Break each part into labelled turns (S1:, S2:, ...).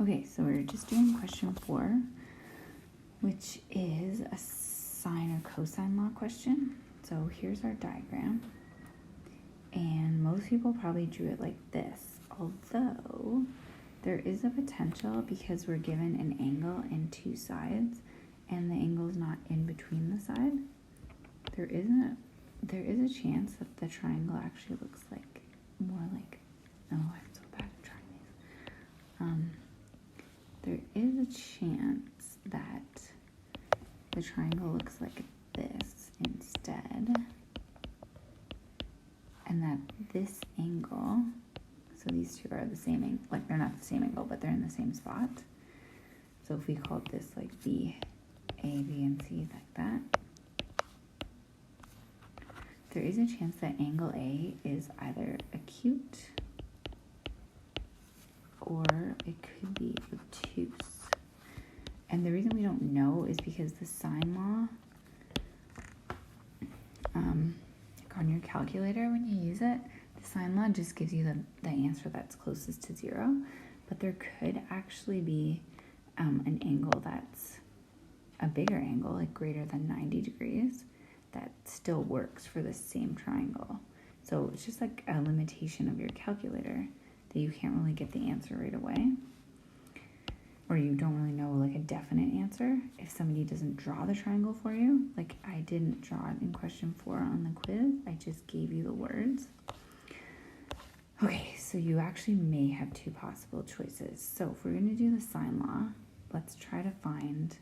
S1: Okay, so we're just doing question 4, which is a sine or cosine law question. So here's our diagram. And most people probably drew it like this, although there is a potential because we're given an angle and two sides, and the angle is not in between the side. There is a chance that the triangle actually looks like more like, oh, I'm so bad at drawing these. There is a chance that the triangle looks like this instead, and that this angle, so these two are the same angle, like they're not the same angle, but they're in the same spot. So if we called this like B, A, B, and C, like that, there is a chance that angle A is either acute or it could be obtuse. And the reason we don't know is because the sine law, on your calculator when you use it, the sine law just gives you the answer that's closest to 0, but there could actually be an angle that's a bigger angle, like greater than 90 degrees, that still works for the same triangle. So it's just like a limitation of your calculator that you can't really get the answer right away, or you don't really know like a definite answer if somebody doesn't draw the triangle for you. Like I didn't draw it in question 4 on the quiz, I just gave you the words. Okay, so you actually may have two possible choices. So if we're going to do the sine law, let's try to find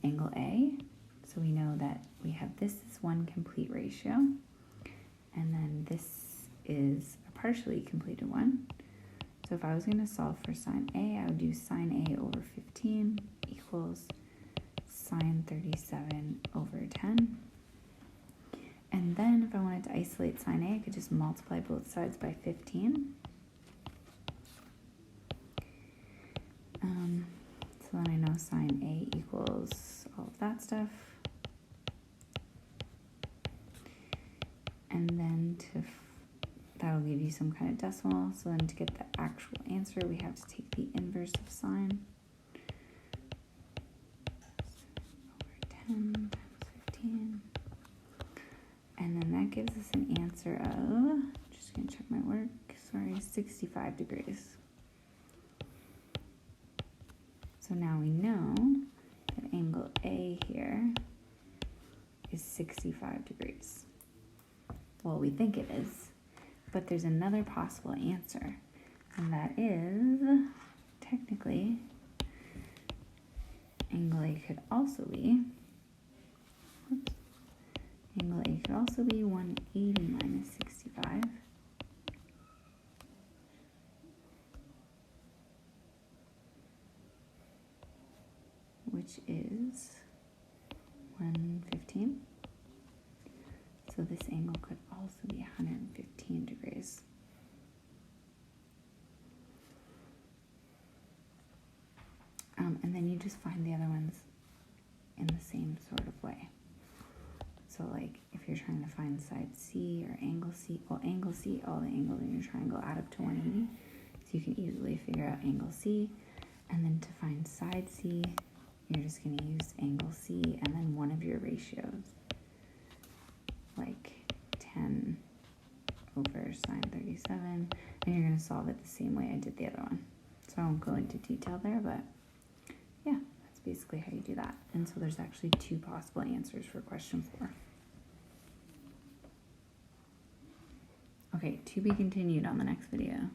S1: angle A. So we know that we have this is one complete ratio, and then this is a partially completed one. So if I was going to solve for sine A, I would do sine A over 15 equals sine 37 over 10. And then if I wanted to isolate sine A, I could just multiply both sides by 15. So then I know sine A equals all of that stuff. And then that'll give you some kind of decimal. So then to get the actual answer, we have to take the inverse of sine. Over 10 times 15. And then that gives us an answer of, just gonna check my work, sorry, 65 degrees. So now we know that angle A here is 65 degrees. Well, we think it is, but there's another possible answer, and that is, technically, angle A could also be, angle A could also be 180 minus 65. Which is 115. So this angle could also be 115 degrees. And then you just find the other ones in the same sort of way. So like if you're trying to find side C or angle C, well, angle C, all the angles in your triangle add up to 180. So you can easily figure out angle C. And then to find side C, you're just going to use angle C and then one of your ratios, like 10 over sine 37, and you're going to solve it the same way I did the other one. So I won't go into detail there, but yeah, that's basically how you do that. And so there's actually two possible answers for question 4. Okay, to be continued on the next video.